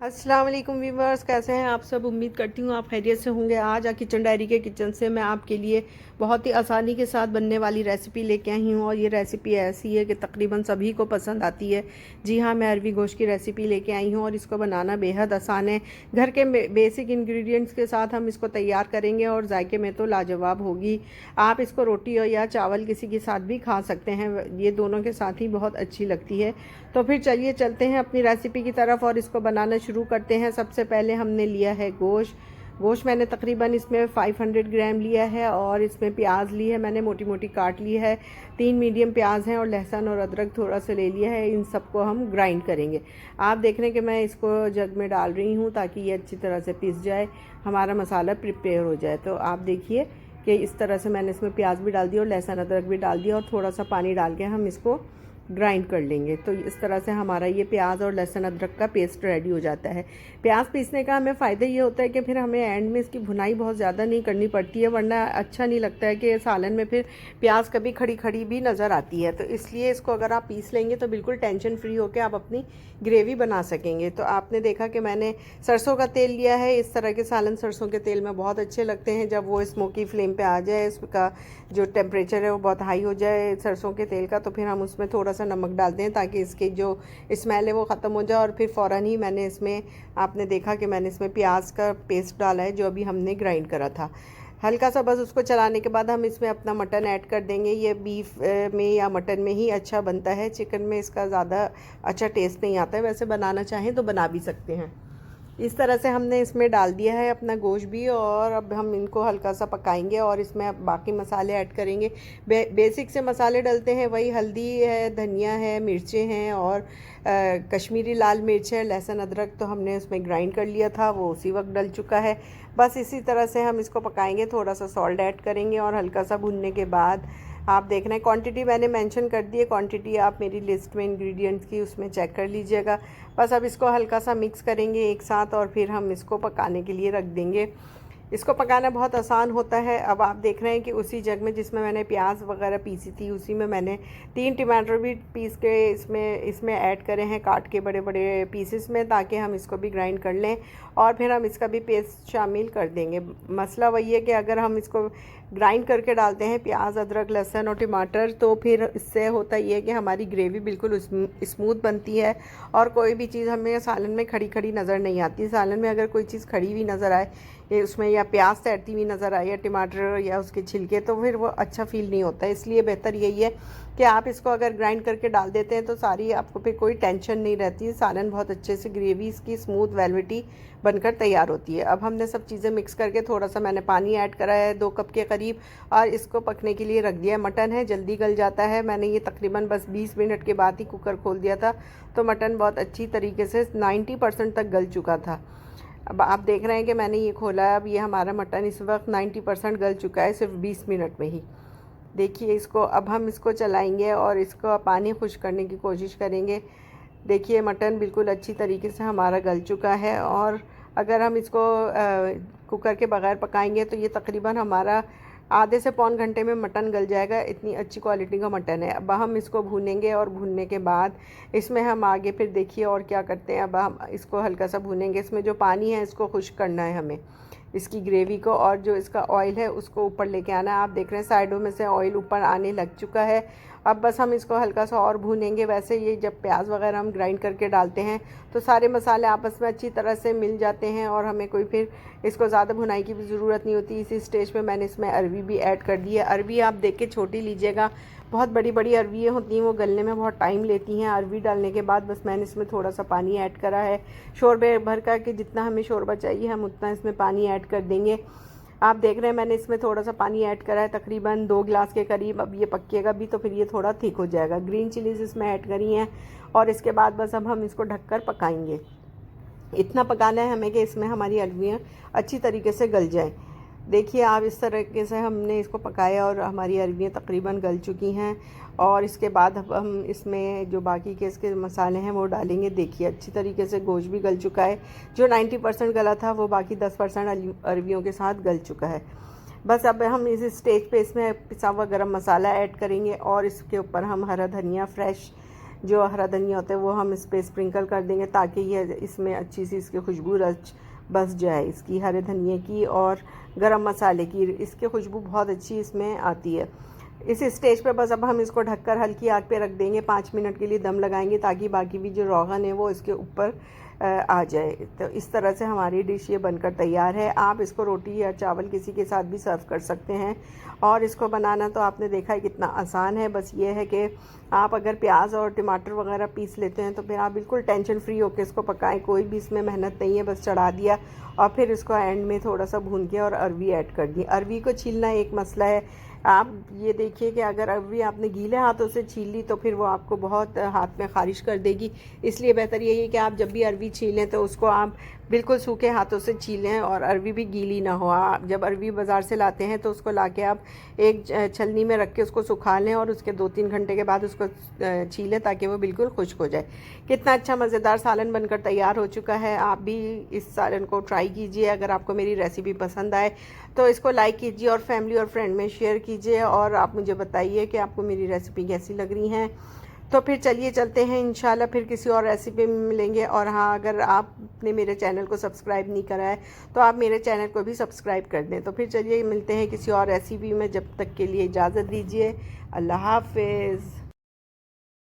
अस्सलाम वालेकुम व्यूवर्स, कैसे हैं आप सब। उम्मीद करती हूँ आप खैरियत से होंगे। आज किचन डायरी के किचन से मैं आपके लिए बहुत ही आसानी के साथ बनने वाली रेसिपी लेके आई हूँ और ये रेसिपी ऐसी है कि तकरीबन सभी को पसंद आती है। जी हाँ, मैं अरवी गोश्त की रेसिपी लेके आई हूँ और इसको बनाना बेहद आसान है। घर के बेसिक इंग्रेडिएंट्स के साथ हम इसको तैयार करेंगे और जायके में तो लाजवाब होगी। आप इसको रोटी या चावल किसी के साथ भी खा सकते हैं, ये दोनों के साथ ही बहुत अच्छी लगती है। तो फिर चलिए चलते हैं अपनी रेसिपी की तरफ और इसको बनाना शुरू करते हैं। सबसे पहले हमने लिया है गोश्त मैंने तकरीबन इसमें 500 ग्राम लिया है और इसमें प्याज ली है मैंने, मोटी मोटी काट ली है। 3 मीडियम प्याज हैं और लहसुन और अदरक थोड़ा सा ले लिया है। इन सबको हम ग्राइंड करेंगे। आप देख रहे हैं कि मैं इसको जग में डाल रही हूँ ताकि ये अच्छी तरह से पिस जाए, हमारा मसाला प्रिपेयर हो जाए। तो आप देखिए कि इस तरह से मैंने इसमें प्याज भी डाल दिया और लहसुन अदरक भी डाल दिया और थोड़ा सा पानी डाल के हम इसको ग्राइंड कर लेंगे। तो इस तरह से हमारा ये प्याज और लहसुन अदरक का पेस्ट रेडी हो जाता है। प्याज पीसने का हमें फ़ायदा ये होता है कि फिर हमें एंड में इसकी भुनाई बहुत ज़्यादा नहीं करनी पड़ती है, वरना अच्छा नहीं लगता है कि सालन में फिर प्याज कभी खड़ी खड़ी भी नज़र आती है। तो इसलिए इसको अगर आप पीस लेंगे तो बिल्कुल टेंशन फ्री होकर आप अपनी ग्रेवी बना सकेंगे। तो आपने देखा कि मैंने सरसों का तेल लिया है। इस तरह के सालन सरसों के तेल में बहुत अच्छे लगते हैं जब वो स्मोकी फ्लेम पे आ जाए, इसका जो टेम्परेचर है वो बहुत हाई हो जाए सरसों के तेल का। तो फिर हम उसमें थोड़ा सा नमक डालते हैं ताकि इसकी जो स्मेल है वो ख़त्म हो जाए। और फिर फ़ौरन ही मैंने इसमें, आपने देखा कि मैंने इसमें प्याज का पेस्ट डाला है जो अभी हमने ग्राइंड करा था। हल्का सा बस उसको चलाने के बाद हम इसमें अपना मटन ऐड कर देंगे। ये बीफ में या मटन में ही अच्छा बनता है, चिकन में इसका ज़्यादा अच्छा टेस्ट नहीं आता है। वैसे बनाना चाहें तो बना भी सकते हैं। इस तरह से हमने इसमें डाल दिया है अपना गोश्त भी और अब हम इनको हल्का सा पकाएंगे और इसमें अब बाकी मसाले ऐड करेंगे। बेसिक से मसाले डलते हैं, वही हल्दी है, धनिया है, मिर्चें हैं और कश्मीरी लाल मिर्च है। लहसुन अदरक तो हमने उसमें ग्राइंड कर लिया था, वो उसी वक्त डल चुका है। बस इसी तरह से हम इसको पकाएंगे। थोड़ा सा सॉल्ट ऐड करेंगे और हल्का सा भुनने के बाद आप देख रहे हैं क्वांटिटी मैंने मेंशन कर दी है। क्वांटिटी आप मेरी लिस्ट में इंग्रेडिएंट्स की उसमें चेक कर लीजिएगा। बस अब इसको हल्का सा मिक्स करेंगे एक साथ और फिर हम इसको पकाने के लिए रख देंगे। इसको पकाना बहुत आसान होता है। अब आप देख रहे हैं कि उसी जग में जिसमें मैंने प्याज वगैरह पीसी थी उसी में मैंने 3 टमाटर भी पीस के इसमें ऐड करे हैं, काट के बड़े बड़े पीसेस में, ताकि हम इसको भी ग्राइंड कर लें और फिर हम इसका भी पेस्ट शामिल कर देंगे। मसला वही है कि अगर हम इसको ग्राइंड करके डालते हैं प्याज अदरक लहसुन और टमाटर, तो फिर इससे होता ये है कि हमारी ग्रेवी बिल्कुल स्मूथ बनती है और कोई भी चीज़ हमें सालन में खड़ी खड़ी नज़र नहीं आती। सालन में अगर कोई चीज़ खड़ी हुई नज़र आए, उसमें या प्याज तैरती हुई नज़र आए या टमाटर या उसके छिलके, तो फिर वो अच्छा फील नहीं होता है। इसलिए बेहतर यही है कि आप इसको अगर ग्राइंड करके डाल देते हैं तो सारी आपको फिर कोई टेंशन नहीं रहती है। सालन बहुत अच्छे से ग्रेवी इसकी स्मूथ वेलवेटी बनकर तैयार होती है। अब हमने सब चीज़ें मिक्स करके थोड़ा सा मैंने पानी ऐड करा है 2 कप के करीब और इसको पकने के लिए रख दिया है। मटन है, जल्दी गल जाता है। मैंने ये तकरीबन बस 20 मिनट के बाद ही कुकर खोल दिया था, तो मटन बहुत अच्छी तरीके से 90% तक गल चुका था। अब आप देख रहे हैं कि मैंने ये खोला है, अब ये हमारा मटन इस वक्त 90% गल चुका है सिर्फ 20 मिनट में ही। देखिए इसको, अब हम इसको चलाएंगे और इसको पानी खुश करने की कोशिश करेंगे। देखिए मटन बिल्कुल अच्छी तरीके से हमारा गल चुका है और अगर हम इसको कुकर के बगैर पकाएंगे तो ये तकरीबन हमारा आधे से पौन घंटे में मटन गल जाएगा। इतनी अच्छी क्वालिटी का मटन है। अब हम इसको भूनेंगे और भूनने के बाद इसमें हम आगे फिर देखिए और क्या करते हैं। अब हम इसको हल्का सा भूनेंगे। इसमें जो पानी है इसको खुश्क करना है हमें, इसकी ग्रेवी को, और जो इसका ऑयल है उसको ऊपर लेके आना है। आप देख रहे हैं साइडों में से ऑयल ऊपर आने लग चुका है। अब बस हम इसको हल्का सा और भूनेंगे। वैसे ये जब प्याज वगैरह हम ग्राइंड करके डालते हैं तो सारे मसाले आपस में अच्छी तरह से मिल जाते हैं और हमें कोई फिर इसको ज़्यादा भुनाई की भी ज़रूरत नहीं होती। इसी स्टेज पे मैंने इसमें अरवी भी ऐड कर दी है। अरवी आप देख के छोटी लीजिएगा, बहुत बड़ी बड़ी अरवी होती हैं, वो गलने में बहुत टाइम लेती हैं। अरवी डालने के बाद बस मैंने इसमें थोड़ा सा पानी ऐड करा है शोरबे भर का, कि जितना हमें शोरबा चाहिए हम उतना इसमें पानी ऐड कर देंगे। आप देख रहे हैं मैंने इसमें थोड़ा सा पानी ऐड करा है, तकरीबन 2 गिलास के करीब। अब ये पकेगा भी तो फिर ये थोड़ा थिक हो जाएगा। ग्रीन चिलीज इसमें ऐड करी हैं और इसके बाद बस अब हम इसको ढककर पकाएंगे। इतना पकाना है हमें कि इसमें हमारी अरवियाँ अच्छी तरीके से गल जाएं। देखिए आप इस तरीके से हमने इसको पकाया और हमारी अरवियाँ तकरीबन गल चुकी हैं और इसके बाद अब हम इसमें जो बाकी के इसके मसाले हैं वो डालेंगे। देखिए अच्छी तरीके से गोश्त भी गल चुका है, जो 90% गला था वो बाकी 10% अरवियों के साथ गल चुका है। बस अब हम इस स्टेज पे इसमें पिसा हुआ गरम मसाला ऐड करेंगे और इसके ऊपर हम हरा धनिया फ्रेश जो हरा धनिया होता है वो हम इस पर स्प्रिंकल कर देंगे ताकि ये इसमें अच्छी सी इसकी खुशबू बस जाए, इसकी हरे धनिए की और गरम मसाले की। इसकी खुशबू बहुत अच्छी इसमें आती है। इस स्टेज पर बस अब हम इसको ढककर हल्की आग पे रख देंगे, 5 मिनट के लिए दम लगाएंगे ताकि बाकी भी जो रोगन है वो इसके ऊपर आ जाए। तो इस तरह से हमारी डिश ये बनकर तैयार है। आप इसको रोटी या चावल किसी के साथ भी सर्व कर सकते हैं। और इसको बनाना तो आपने देखा है कितना आसान है। बस ये है कि आप अगर प्याज और टमाटर वगैरह पीस लेते हैं तो फिर आप बिल्कुल टेंशन फ्री होकर इसको पकाएं, कोई भी इसमें मेहनत नहीं है। बस चढ़ा दिया और फिर इसको एंड में थोड़ा सा भून के और अरवी ऐड कर दी। अरवी को छीलना एक मसला है। आप ये देखिए कि अगर अरवी आपने गीले हाथों से छील ली तो फिर वो आपको बहुत हाथ में ख़ारिश कर देगी। इसलिए बेहतर यही है कि आप जब भी अरवी छीलें तो उसको आप बिल्कुल सूखे हाथों से छीलें और अरवी भी गीली ना हो। आप जब अरवी बाज़ार से लाते हैं तो उसको लाके आप एक छलनी में रख के उसको सुखा लें और उसके 2-3 घंटे के बाद उसको छीलें ताकि वो बिल्कुल खुश्क हो जाए। कितना अच्छा मज़ेदार सालन बनकर तैयार हो चुका है। आप भी इस सालन को ट्राई कीजिए। अगर आपको मेरी रेसिपी पसंद आए तो इसको लाइक कीजिए और फैमिली और फ्रेंड में शेयर कीजिए और आप मुझे बताइए कि आपको मेरी रेसिपी कैसी लग रही हैं। तो फिर चलिए चलते हैं, इंशाल्लाह फिर किसी और रेसिपी में मिलेंगे। और हाँ, अगर आपने मेरे चैनल को सब्सक्राइब नहीं करा है तो आप मेरे चैनल को भी सब्सक्राइब कर दें। तो फिर चलिए मिलते हैं किसी और रेसिपी में। जब तक के लिए इजाज़त दीजिए। अल्लाह हाफ़िज़।